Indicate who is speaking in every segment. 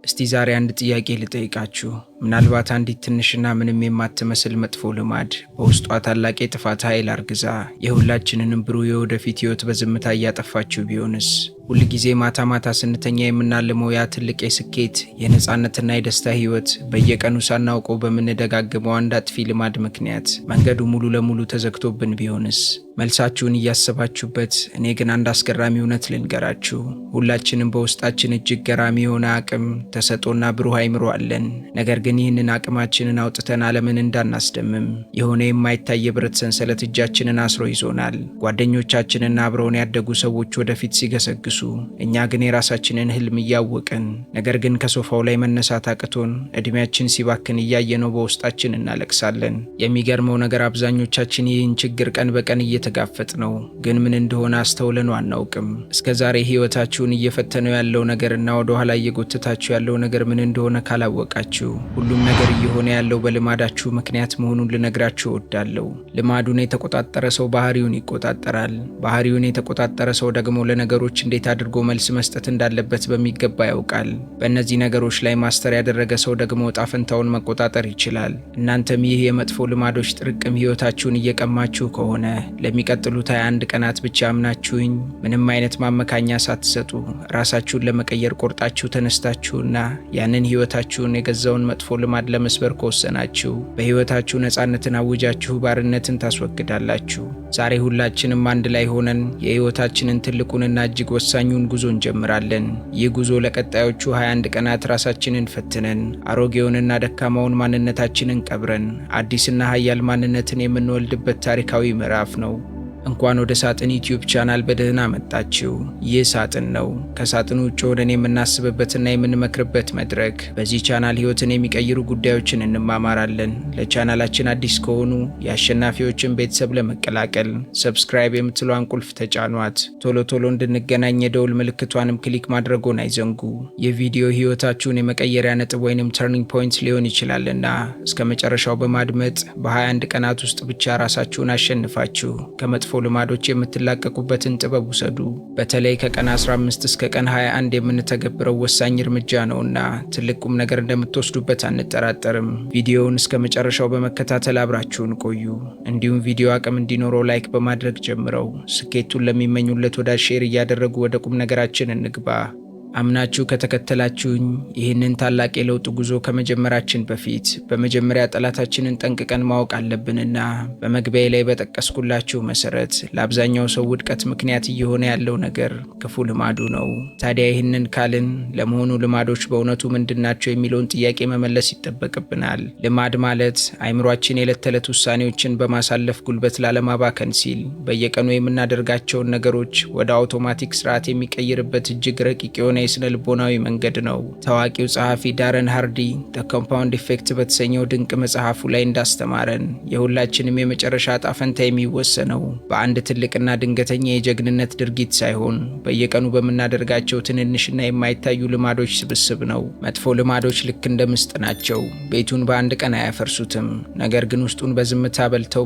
Speaker 1: እስቲ ዛሬ አንድ ጥያቄ ልጠይቃችሁ። ምናልባት አንዲት ትንሽና ምንም የማትመስል መጥፎ ልማድ በውስጧ ታላቅ የጥፋት ኃይል አርግዛ የሁላችንንም ብሩህ የወደፊት ህይወት በዝምታ እያጠፋችው ቢሆንስ? ሁል ጊዜ ማታ ማታ ስንተኛ የምናልመው ያ ትልቅ የስኬት የነፃነትና የደስታ ህይወት በየቀኑ ሳናውቀው በምንደጋግመው አንድ አጥፊ ልማድ ምክንያት መንገዱ ሙሉ ለሙሉ ተዘግቶብን ቢሆንስ? መልሳችሁን እያሰባችሁበት፣ እኔ ግን አንድ አስገራሚ እውነት ልንገራችሁ። ሁላችንም በውስጣችን እጅግ ገራሚ የሆነ አቅም፣ ተሰጦና ብሩህ አይምሮ አለን። ነገር ግን ይህንን አቅማችንን አውጥተን ዓለምን እንዳናስደምም የሆነ የማይታይ የብረት ሰንሰለት እጃችንን አስሮ ይዞናል። ጓደኞቻችንና አብረውን ያደጉ ሰዎች ወደፊት ሲገሰግሱ፣ እኛ ግን የራሳችንን ህልም እያወቅን ነገር ግን ከሶፋው ላይ መነሳት አቅቶን እድሜያችን ሲባክን እያየነው በውስጣችን እናለቅሳለን። የሚገርመው ነገር አብዛኞቻችን ይህን ችግር ቀን በቀን እየተጋፈጥ ነው፣ ግን ምን እንደሆነ አስተውለነው አናውቅም። እስከዛሬ ህይወታችሁን እየፈተነው ያለው ነገርና ወደ ኋላ እየጎተታችሁ ያለው ነገር ምን እንደሆነ ካላወቃችሁ ሁሉም ነገር እየሆነ ያለው በልማዳችሁ ምክንያት መሆኑን ልነግራችሁ እወዳለሁ። ልማዱን የተቆጣጠረ ሰው ባህሪውን ይቆጣጠራል። ባህሪውን የተቆጣጠረ ሰው ደግሞ ለነገሮች እንዴት አድርጎ መልስ መስጠት እንዳለበት በሚገባ ያውቃል። በእነዚህ ነገሮች ላይ ማስተር ያደረገ ሰው ደግሞ ዕጣ ፈንታውን መቆጣጠር ይችላል። እናንተም ይህ የመጥፎ ልማዶች ጥርቅም ህይወታችሁን እየቀማችሁ ከሆነ ለሚቀጥሉት 21 ቀናት ብቻ አምናችሁኝ ምንም አይነት ማመካኛ ሳትሰጡ ራሳችሁን ለመቀየር ቆርጣችሁ ተነስታችሁና ያንን ህይወታችሁን የገዛውን መጥፎ ልማድ ለመስበር ከወሰናችሁ በህይወታችሁ ነፃነትን አውጃችሁ ባርነትን ታስወግዳላችሁ። ዛሬ ሁላችንም አንድ ላይ ሆነን የህይወታችንን ትልቁንና እጅግ ወሳኙን ጉዞ እንጀምራለን። ይህ ጉዞ ለቀጣዮቹ 21 ቀናት ራሳችንን ፈትነን አሮጌውንና ደካማውን ማንነታችንን ቀብረን አዲስና ኃያል ማንነትን የምንወልድበት ታሪካዊ ምዕራፍ ነው። እንኳን ወደ ሳጥን ዩቲዩብ ቻናል በደህና መጣችሁ። ይህ ሳጥን ነው፣ ከሳጥኑ ውጭ ሆነን የምናስብበትና የምንመክርበት መድረክ። በዚህ ቻናል ህይወትን የሚቀይሩ ጉዳዮችን እንማማራለን። ለቻናላችን አዲስ ከሆኑ የአሸናፊዎችን ቤተሰብ ለመቀላቀል ሰብስክራይብ የምትሏን ቁልፍ ተጫኗት። ቶሎ ቶሎ እንድንገናኝ የደውል ምልክቷንም ክሊክ ማድረጎን አይዘንጉ። ይህ ቪዲዮ ህይወታችሁን የመቀየሪያ ነጥብ ወይንም ተርኒንግ ፖይንት ሊሆን ይችላልና እስከ መጨረሻው በማድመጥ በ21 ቀናት ውስጥ ብቻ ራሳችሁን አሸንፋችሁ ከመጥፎ ልማዶች የምትላቀቁበትን ጥበብ ውሰዱ። በተለይ ከቀን 15 እስከ ቀን 21 የምንተገብረው ወሳኝ እርምጃ ነውና ትልቅ ቁም ነገር እንደምትወስዱበት አንጠራጠርም። ቪዲዮውን እስከ መጨረሻው በመከታተል አብራችሁን ቆዩ። እንዲሁም ቪዲዮ አቅም እንዲኖረው ላይክ በማድረግ ጀምረው ስኬቱን ለሚመኙለት ወዳጅ ሼር እያደረጉ ወደ ቁም ነገራችን እንግባ። አምናችሁ ከተከተላችሁኝ ይህንን ታላቅ የለውጥ ጉዞ ከመጀመራችን በፊት በመጀመሪያ ጠላታችንን ጠንቅቀን ማወቅ አለብንና በመግቢያ ላይ በጠቀስኩላችሁ መሰረት ለአብዛኛው ሰው ውድቀት ምክንያት እየሆነ ያለው ነገር ክፉ ልማዱ ነው። ታዲያ ይህንን ካልን ለመሆኑ ልማዶች በእውነቱ ምንድናቸው የሚለውን ጥያቄ መመለስ ይጠበቅብናል። ልማድ ማለት አይምሯችን የዕለት ተዕለት ውሳኔዎችን በማሳለፍ ጉልበት ላለማባከን ሲል በየቀኑ የምናደርጋቸውን ነገሮች ወደ አውቶማቲክ ስርዓት የሚቀይርበት እጅግ ረቂቅ የሆነ የስነ ልቦናዊ መንገድ ነው። ታዋቂው ጸሐፊ ዳረን ሃርዲ ዘ ኮምፓውንድ ኢፌክት በተሰኘው ድንቅ መጽሐፉ ላይ እንዳስተማረን የሁላችንም የመጨረሻ ዕጣ ፈንታ የሚወሰነው በአንድ ትልቅና ድንገተኛ የጀግንነት ድርጊት ሳይሆን በየቀኑ በምናደርጋቸው ትንንሽና የማይታዩ ልማዶች ስብስብ ነው። መጥፎ ልማዶች ልክ እንደ ምስጥ ናቸው። ቤቱን በአንድ ቀን አያፈርሱትም፣ ነገር ግን ውስጡን በዝምታ በልተው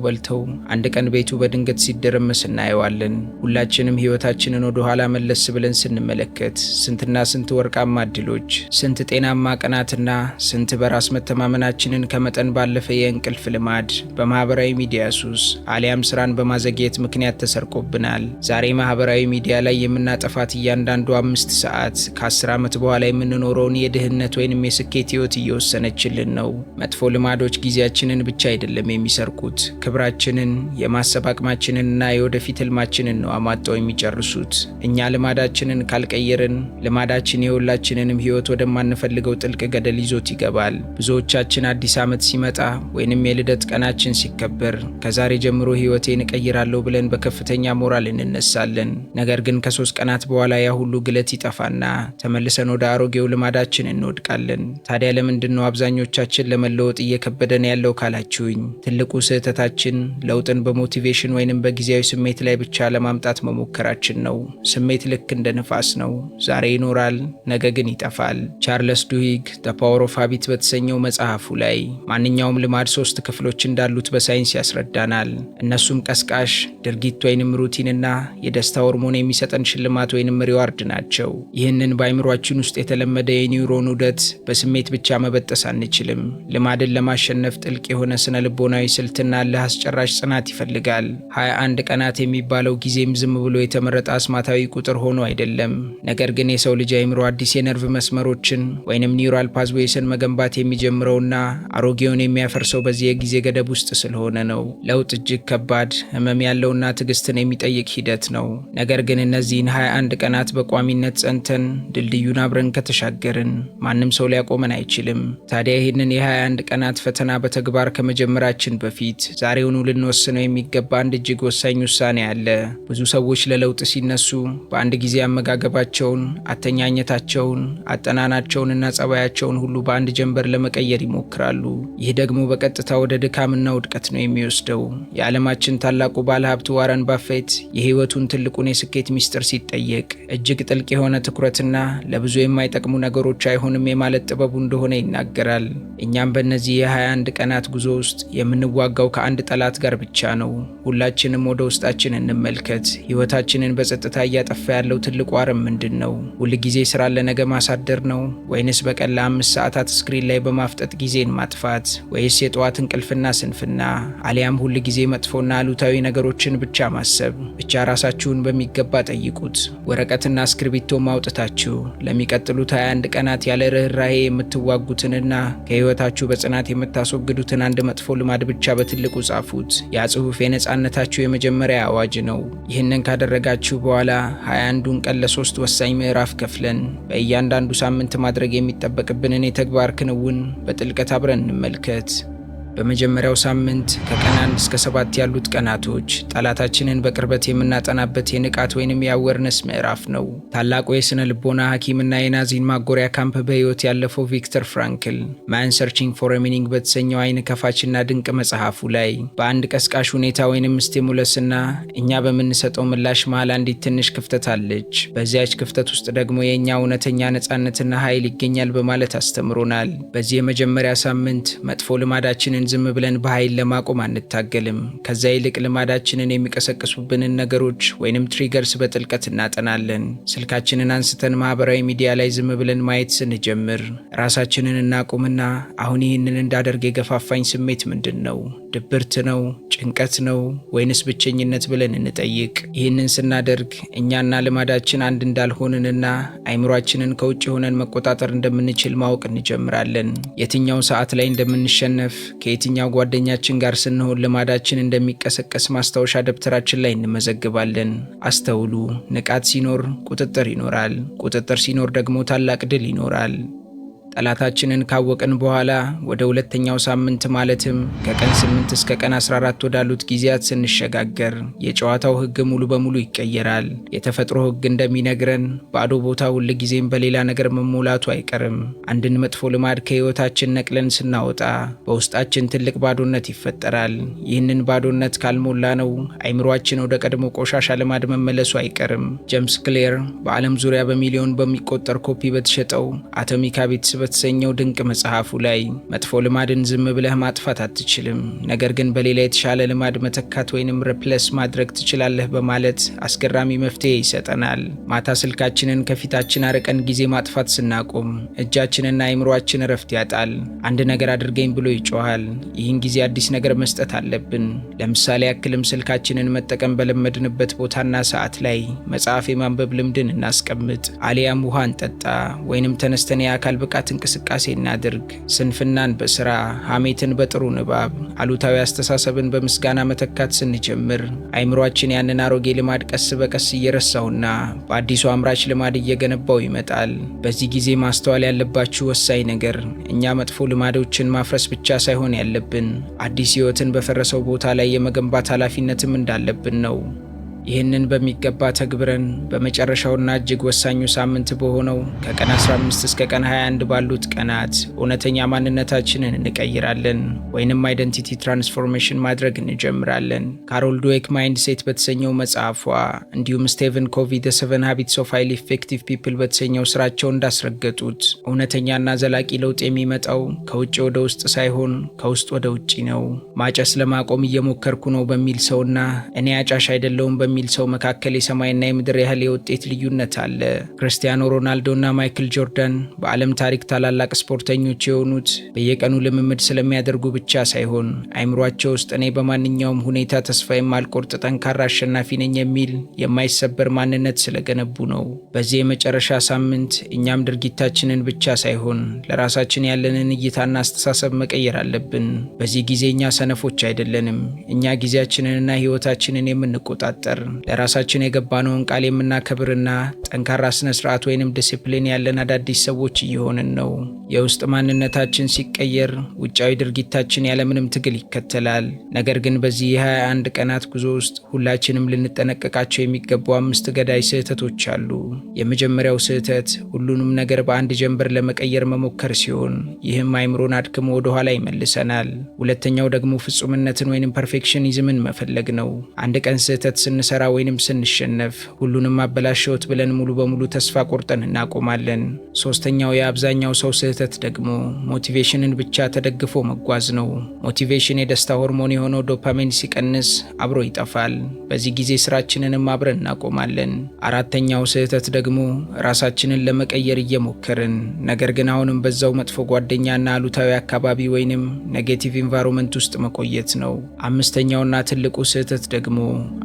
Speaker 1: አንድ ቀን ቤቱ በድንገት ሲደረመስ እናየዋለን። ሁላችንም ህይወታችንን ወደ ኋላ መለስ ብለን ስንመለከት ስንትና ስንት ወርቃማ እድሎች፣ ስንት ጤናማ ቀናትና ስንት በራስ መተማመናችንን ከመጠን ባለፈ የእንቅልፍ ልማድ፣ በማህበራዊ ሚዲያ ሱስ አሊያም ስራን በማዘግየት ምክንያት ተሰርቆብናል። ዛሬ ማህበራዊ ሚዲያ ላይ የምናጠፋት እያንዳንዱ 5 ሰዓት ከ10 ዓመት በኋላ የምንኖረውን የድህነት ወይንም የስኬት ህይወት እየወሰነችልን ነው። መጥፎ ልማዶች ጊዜያችንን ብቻ አይደለም የሚሰርቁት፣ ክብራችንን፣ የማሰብ አቅማችንንና የወደፊት ህልማችንን ነው አሟጠው የሚጨርሱት። እኛ ልማዳችንን ካልቀየርን ልማዳችን የሁላችንንም ህይወት ወደማንፈልገው ጥልቅ ገደል ይዞት ይገባል። ብዙዎቻችን አዲስ ዓመት ሲመጣ ወይንም የልደት ቀናችን ሲከበር ከዛሬ ጀምሮ ህይወቴን እቀይራለሁ ብለን በከፍተኛ ሞራል እንነሳለን። ነገር ግን ከ3 ቀናት በኋላ ያ ሁሉ ግለት ይጠፋና ተመልሰን ወደ አሮጌው ልማዳችን እንወድቃለን። ታዲያ ለምንድነው አብዛኞቻችን ለመለወጥ እየከበደን ያለው ካላችሁኝ፣ ትልቁ ስህተታችን ለውጥን በሞቲቬሽን ወይንም በጊዜያዊ ስሜት ላይ ብቻ ለማምጣት መሞከራችን ነው። ስሜት ልክ እንደ ንፋስ ነው። ዛሬ ይኖራል፣ ነገ ግን ይጠፋል። ቻርለስ ዱሂግ ዘ ፓወር ኦፍ ሃቢት በተሰኘው መጽሐፉ ላይ ማንኛውም ልማድ 3 ክፍሎች እንዳሉት በሳይንስ ያስረዳናል። እነሱም ቀስቃሽ ድርጊት ወይንም ሩቲንና የደስታ ሆርሞን የሚሰጠን ሽልማት ወይንም ሪዋርድ ናቸው። ይህንን በአይምሯችን ውስጥ የተለመደ የኒውሮን ውደት በስሜት ብቻ መበጠስ አንችልም። ልማድን ለማሸነፍ ጥልቅ የሆነ ስነ ልቦናዊ ስልትና እልህ አስጨራሽ ጽናት ይፈልጋል። 21 ቀናት የሚባለው ጊዜም ዝም ብሎ የተመረጠ አስማታዊ ቁጥር ሆኖ አይደለም። ነገር ግን የሰው ልጅ አይምሮ አዲስ የነርቭ መስመሮችን ወይንም ኒውራል ፓዝዌይስን መገንባት የሚጀምረውና አሮጌውን የሚያፈርሰው በዚህ የጊዜ ገደብ ውስጥ ስለሆነ ነው። ለውጥ እጅግ ከባድ፣ ህመም ያለውና ትዕግስትን የሚጠይቅ ሂደት ነው። ነገር ግን እነዚህን 21 ቀናት በቋሚነት ጸንተን ድልድዩን አብረን ከተሻገርን ማንም ሰው ሊያቆመን አይችልም። ታዲያ ይህንን የ21 ቀናት ፈተና በተግባር ከመጀመራችን በፊት ዛሬውኑ ልንወስነው የሚገባ አንድ እጅግ ወሳኝ ውሳኔ አለ። ብዙ ሰዎች ለለውጥ ሲነሱ በአንድ ጊዜ አመጋገባቸውን፣ አተኛኘታቸውን፣ አጠናናቸውንና ጸባያቸውን ሁሉ በአንድ ጀንበር ለመቀየር ይሞክራሉ። ይህ ደግሞ በቀጥታ ወደ ድካምና ውድቀት ነው የሚወስደው። የዓለማችን ታላቁ ባለሀብት ዋረን ባፌት የህይወቱን ትልቁን የስኬት ሚስጥር ሲጠየቅ እጅግ ጥልቅ የሆነ ትኩረትና ለብዙ የማይጠቅሙ ነገሮች አይሆንም የማለት ጥበቡ እንደሆነ ይናገራል። እኛም በእነዚህ የ21 ቀናት ጉዞ ውስጥ የምንዋጋው ከአንድ ጠላት ጋር ብቻ ነው። ሁላችንም ወደ ውስጣችን እንመልከት። ህይወታችንን በጸጥታ እያጠፋ ያለው ትልቁ አረም ምንድን ነው? ሁልጊዜ ስራ ለነገ ማሳደር ነው? ወይንስ በቀን ለ5 ሰዓታት ስክሪን ላይ በማፍጠጥ ጊዜን ማጥፋት? ወይስ የጠዋት እንቅልፍና ስንፍና? አሊያም ሁልጊዜ መጥፎና አሉታዊ ነገሮችን ብቻ ማሰብ? ብቻ ራሳችሁን በሚገባ ጠይቁት። ወረቀትና እስክሪብቶ ማውጥታችሁ ለሚቀጥሉት 21 ቀናት ያለ ርህራሄ የምትዋጉትንና ከህይወታችሁ በጽናት የምታስወግዱትን አንድ መጥፎ ልማድ ብቻ በትልቁ ጻፉት። ያ ጽሑፍ የነጻነታችሁ የመጀመሪያ አዋጅ ነው። ይህንን ካደረጋችሁ በኋላ 21ዱን ቀን ለ3 ወሳኝ ምዕራፍ ከፍለን በእያንዳንዱ ሳምንት ማድረግ የሚጠበቅብንን የተግባር ክንውን በጥልቀት አብረን እንመልከት። በመጀመሪያው ሳምንት ከቀን 1 እስከ 7 ያሉት ቀናቶች ጠላታችንን በቅርበት የምናጠናበት የንቃት ወይንም የአዌርነስ ምዕራፍ ነው። ታላቁ የስነ ልቦና ሐኪምና የናዚን ማጎሪያ ካምፕ በህይወት ያለፈው ቪክተር ፍራንክል ማን ሰርቺንግ ፎር ሚኒንግ በተሰኘው አይን ከፋችና ድንቅ መጽሐፉ ላይ በአንድ ቀስቃሽ ሁኔታ ወይንም ስቲሙለስና እኛ በምንሰጠው ምላሽ መሃል አንዲት ትንሽ ክፍተት አለች፣ በዚያች ክፍተት ውስጥ ደግሞ የእኛ እውነተኛ ነጻነትና ኃይል ይገኛል በማለት አስተምሮናል። በዚህ የመጀመሪያ ሳምንት መጥፎ ልማዳችንን ዝም ብለን በኃይል ለማቆም አንታገልም። ከዛ ይልቅ ልማዳችንን የሚቀሰቅሱብንን ነገሮች ወይንም ትሪገርስ በጥልቀት እናጠናለን። ስልካችንን አንስተን ማህበራዊ ሚዲያ ላይ ዝም ብለን ማየት ስንጀምር ራሳችንን እናቁምና አሁን ይህንን እንዳደርግ የገፋፋኝ ስሜት ምንድን ነው? ድብርት ነው? ጭንቀት ነው? ወይንስ ብቸኝነት ብለን እንጠይቅ። ይህንን ስናደርግ እኛና ልማዳችን አንድ እንዳልሆንንና አይምሯችንን ከውጭ ሆነን መቆጣጠር እንደምንችል ማወቅ እንጀምራለን። የትኛው ሰዓት ላይ እንደምንሸነፍ፣ ከየትኛው ጓደኛችን ጋር ስንሆን ልማዳችን እንደሚቀሰቀስ ማስታወሻ ደብተራችን ላይ እንመዘግባለን። አስተውሉ፣ ንቃት ሲኖር ቁጥጥር ይኖራል። ቁጥጥር ሲኖር ደግሞ ታላቅ ድል ይኖራል። ጠላታችንን ካወቅን በኋላ ወደ ሁለተኛው ሳምንት ማለትም ከቀን 8 እስከ ቀን 14 ወዳሉት ጊዜያት ስንሸጋገር የጨዋታው ህግ ሙሉ በሙሉ ይቀየራል። የተፈጥሮ ህግ እንደሚነግረን ባዶ ቦታ ሁል ጊዜም በሌላ ነገር መሞላቱ አይቀርም። አንድን መጥፎ ልማድ ከህይወታችን ነቅለን ስናወጣ በውስጣችን ትልቅ ባዶነት ይፈጠራል። ይህንን ባዶነት ካልሞላ ነው አይምሯችን ወደ ቀድሞ ቆሻሻ ልማድ መመለሱ አይቀርም። ጄምስ ክሌር በዓለም ዙሪያ በሚሊዮን በሚቆጠር ኮፒ በተሸጠው አቶሚክ ሃቢትስ በተሰኘው ድንቅ መጽሐፉ ላይ መጥፎ ልማድን ዝም ብለህ ማጥፋት አትችልም፣ ነገር ግን በሌላ የተሻለ ልማድ መተካት ወይንም ሪፕሌስ ማድረግ ትችላለህ በማለት አስገራሚ መፍትሄ ይሰጠናል። ማታ ስልካችንን ከፊታችን አርቀን ጊዜ ማጥፋት ስናቆም እጃችንና አይምሯችን እረፍት ያጣል። አንድ ነገር አድርገኝ ብሎ ይጮሃል። ይህን ጊዜ አዲስ ነገር መስጠት አለብን። ለምሳሌ ያክልም ስልካችንን መጠቀም በለመድንበት ቦታና ሰዓት ላይ መጽሐፍ የማንበብ ልምድን እናስቀምጥ፣ አሊያም ውሃ እንጠጣ፣ ወይንም ተነስተን የአካል ብቃት እንቅስቃሴ እናድርግ። ስንፍናን በስራ፣ ሐሜትን በጥሩ ንባብ፣ አሉታዊ አስተሳሰብን በምስጋና መተካት ስንጀምር አይምሯችን ያንን አሮጌ ልማድ ቀስ በቀስ እየረሳውና በአዲሱ አምራች ልማድ እየገነባው ይመጣል። በዚህ ጊዜ ማስተዋል ያለባችሁ ወሳኝ ነገር እኛ መጥፎ ልማዶችን ማፍረስ ብቻ ሳይሆን ያለብን አዲስ ህይወትን በፈረሰው ቦታ ላይ የመገንባት ኃላፊነትም እንዳለብን ነው። ይህንን በሚገባ ተግብረን በመጨረሻውና እጅግ ወሳኙ ሳምንት በሆነው ከቀን 15 እስከ ቀን 21 ባሉት ቀናት እውነተኛ ማንነታችንን እንቀይራለን ወይንም አይደንቲቲ ትራንስፎርሜሽን ማድረግ እንጀምራለን። ካሮል ድዌክ ማይንድሴት በተሰኘው መጽሐፏ እንዲሁም ስቴቨን ኮቪ ዘ 7 ሃቢትስ ኦፍ ሃይሊ ኢፌክቲቭ ፒፕል በተሰኘው ስራቸው እንዳስረገጡት እውነተኛና ዘላቂ ለውጥ የሚመጣው ከውጭ ወደ ውስጥ ሳይሆን ከውስጥ ወደ ውጪ ነው። ማጨስ ለማቆም እየሞከርኩ ነው በሚል ሰውና እኔ አጫሽ አይደለሁም በሚል ሰው መካከል የሰማይና የምድር ያህል የውጤት ልዩነት አለ። ክርስቲያኖ ሮናልዶና ማይክል ጆርዳን በዓለም ታሪክ ታላላቅ ስፖርተኞች የሆኑት በየቀኑ ልምምድ ስለሚያደርጉ ብቻ ሳይሆን አይምሯቸው ውስጥ እኔ በማንኛውም ሁኔታ ተስፋ የማልቆርጥ ጠንካራ አሸናፊ ነኝ የሚል የማይሰበር ማንነት ስለገነቡ ነው። በዚህ የመጨረሻ ሳምንት እኛም ድርጊታችንን ብቻ ሳይሆን ለራሳችን ያለንን እይታና አስተሳሰብ መቀየር አለብን። በዚህ ጊዜ እኛ ሰነፎች አይደለንም። እኛ ጊዜያችንንና ህይወታችንን የምንቆጣጠር፣ ለራሳችን የገባነውን ቃል የምናከብርና ጠንካራ ስነ ስርዓት ወይንም ዲሲፕሊን ያለን አዳዲስ ሰዎች እየሆንን ነው። የውስጥ ማንነታችን ሲቀየር ውጫዊ ድርጊታችን ያለምንም ትግል ይከተላል። ነገር ግን በዚህ የ21 ቀናት ጉዞ ውስጥ ሁላችንም ልንጠነቀቃቸው የሚገቡ 5 ገዳይ ስህተቶች አሉ። የመጀመሪያው ስህተት ሁሉንም ነገር በአንድ ጀንበር ለመቀየር መሞከር ሲሆን ይህም አይምሮን አድክሞ ወደ ኋላ ይመልሰናል። ሁለተኛው ደግሞ ፍጹምነትን ወይንም ፐርፌክሽኒዝምን መፈለግ ነው። አንድ ቀን ስህተት ስንሰራ ወይንም ስንሸነፍ ሁሉንም አበላሸውት ብለን ሙሉ በሙሉ ተስፋ ቆርጠን እናቆማለን። ሶስተኛው የአብዛኛው ሰው ስህተት ደግሞ ሞቲቬሽንን ብቻ ተደግፎ መጓዝ ነው። ሞቲቬሽን የደስታ ሆርሞን የሆነው ዶፓሚን ሲቀንስ አብሮ ይጠፋል። በዚህ ጊዜ ስራችንንም አብረን እናቆማለን። አራተኛው ስህተት ደግሞ ራሳችንን ለመቀየር እየሞከርን ነገር ግን አሁንም በዛው መጥፎ ጓደኛና አሉታዊ አካባቢ ወይንም ኔጌቲቭ ኢንቫይሮንመንት ውስጥ መቆየት ነው። አምስተኛውና ትልቁ ስህተት ደግሞ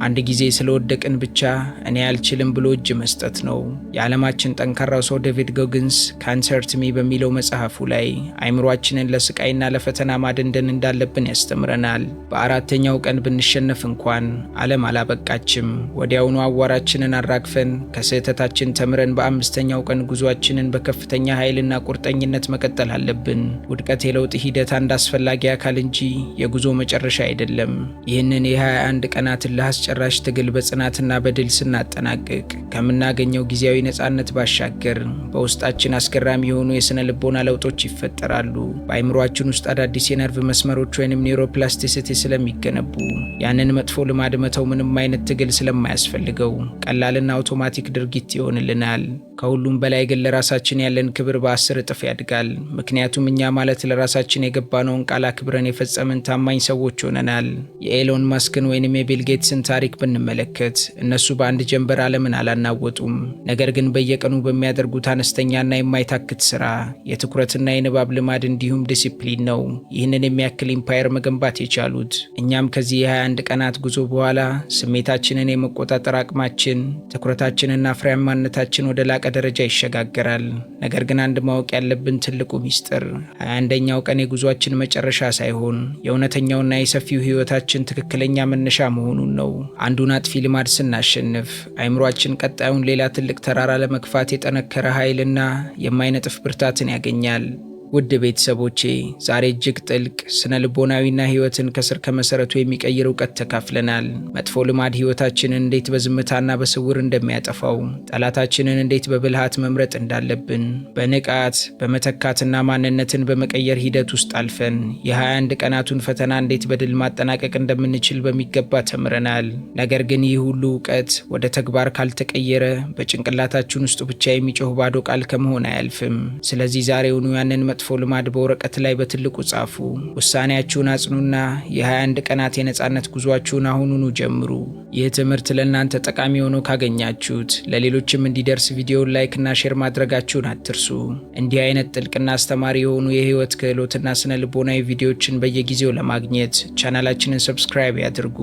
Speaker 1: አንድ ጊዜ ስለወደቅን ብቻ እኔ አልችልም ብሎ እጅ መስጠት ነው። የዓለማችን ጠንካራው ሰው ዴቪድ ጎግንስ ካንት ሀርት ሚ በሚለው መጽሐፉ ላይ አይምሯችንን ለስቃይና ለፈተና ማደንደን እንዳለብን ያስተምረናል። በአራተኛው ቀን ብንሸነፍ እንኳን ዓለም አላበቃችም። ወዲያውኑ አዋራችንን አራግፈን ከስህተታችን ተምረን በአምስተኛው ቀን ጉዟችንን በከፍተኛ ኃይልና ቁርጠኝነት መቀጠል አለብን። ውድቀት የለውጥ ሂደት አንድ አስፈላጊ አካል እንጂ የጉዞ መጨረሻ አይደለም። ይህንን የ21 ቀናትን ለአስጨራሽ ትግል በጽናትና በድል ስናጠናቅቅ ከምናገኘው ጊዜያዊ ነፃነት ባሻገር በውስጣችን አስገራሚ የሆኑ የስነ ልቦና ለውጦች ይፈጠራሉ። በአይምሯችን ውስጥ አዳዲስ የነርቭ መስመሮች ወይንም ኒውሮፕላስቲሲቲ ስለሚገነቡ ያንን መጥፎ ልማድ መተው ምንም አይነት ትግል ስለማያስፈልገው ቀላልና አውቶማቲክ ድርጊት ይሆንልናል። ከሁሉም በላይ ግን ለራሳችን ያለን ክብር በ10 እጥፍ ያድጋል። ምክንያቱም እኛ ማለት ለራሳችን የገባነውን ቃል አክብረን የፈጸምን ታማኝ ሰዎች ሆነናል። የኤሎን ማስክን ወይንም የቢል ጌትስን ታሪክ ብንመለከት እነሱ በአንድ ጀንበር ዓለምን አላናወጡም። ነገር ግን በየቀኑ በሚያደርጉት አነስተኛና የማይታክት ስራ የትኩረትና የንባብ ልማድ እንዲሁም ዲሲፕሊን ነው ይህንን የሚያክል ኢምፓየር መገንባት የቻሉት። እኛም ከዚህ የ21 ቀናት ጉዞ በኋላ ስሜታችንን የመቆጣጠር አቅማችን፣ ትኩረታችንና ፍሬያማነታችን ወደ ላቀ ደረጃ ይሸጋገራል። ነገር ግን አንድ ማወቅ ያለብን ትልቁ ሚስጥር 21ኛው ቀን የጉዟችን መጨረሻ ሳይሆን የእውነተኛውና የሰፊው ህይወታችን ትክክለኛ መነሻ መሆኑን ነው። አንዱን አጥፊ ልማድ ስናሸንፍ አይምሯችን ቀጣዩን ሌላ ትልቅ ተራራ ለመግፋት የጠነከረ ኃይልና የማይነጥፍ ብርታትን ያገኛል። ውድ ቤተሰቦቼ ዛሬ እጅግ ጥልቅ ስነ ልቦናዊና ህይወትን ከስር ከመሰረቱ የሚቀይር እውቀት ተካፍለናል። መጥፎ ልማድ ህይወታችንን እንዴት በዝምታና በስውር እንደሚያጠፋው፣ ጠላታችንን እንዴት በብልሃት መምረጥ እንዳለብን፣ በንቃት በመተካትና ማንነትን በመቀየር ሂደት ውስጥ አልፈን የ21 ቀናቱን ፈተና እንዴት በድል ማጠናቀቅ እንደምንችል በሚገባ ተምረናል። ነገር ግን ይህ ሁሉ እውቀት ወደ ተግባር ካልተቀየረ በጭንቅላታችን ውስጥ ብቻ የሚጮህ ባዶ ቃል ከመሆን አያልፍም። ስለዚህ ዛሬውኑ ያንን መጥፎ ልማድ በወረቀት ላይ በትልቁ ጻፉ። ውሳኔያችሁን አጽኑና የ21 ቀናት የነጻነት ጉዟችሁን አሁኑኑ ጀምሩ። ይህ ትምህርት ለእናንተ ጠቃሚ ሆኖ ካገኛችሁት ለሌሎችም እንዲደርስ ቪዲዮውን ላይክና ሼር ማድረጋችሁን አትርሱ። እንዲህ አይነት ጥልቅና አስተማሪ የሆኑ የህይወት ክህሎትና ስነ ልቦናዊ ቪዲዮዎችን በየጊዜው ለማግኘት ቻናላችንን ሰብስክራይብ ያድርጉ።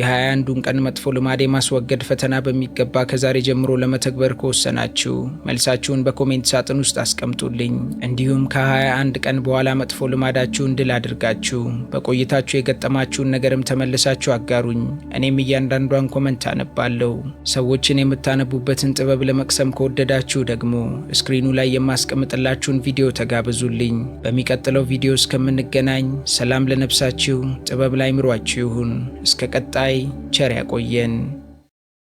Speaker 1: የ21ዱን ቀን መጥፎ ልማድ የማስወገድ ፈተና በሚገባ ከዛሬ ጀምሮ ለመተግበር ከወሰናችሁ መልሳችሁን በኮሜንት ሳጥን ውስጥ አስቀምጡልኝ። እንዲሁም ከ21 ቀን በኋላ መጥፎ ልማዳችሁን ድል አድርጋችሁ በቆይታችሁ የገጠማችሁን ነገርም ተመልሳችሁ አጋሩኝ። እኔም እያንዳንዷን ኮመንት አነባለሁ። ሰዎችን የምታነቡበትን ጥበብ ለመቅሰም ከወደዳችሁ ደግሞ ስክሪኑ ላይ የማስቀምጥላችሁን ቪዲዮ ተጋብዙልኝ። በሚቀጥለው ቪዲዮ እስከምንገናኝ ሰላም ለነፍሳችሁ፣ ጥበብ ላይ ምሯችሁ ይሁን። እስከ ቀጣይ ቸር ያቆየን።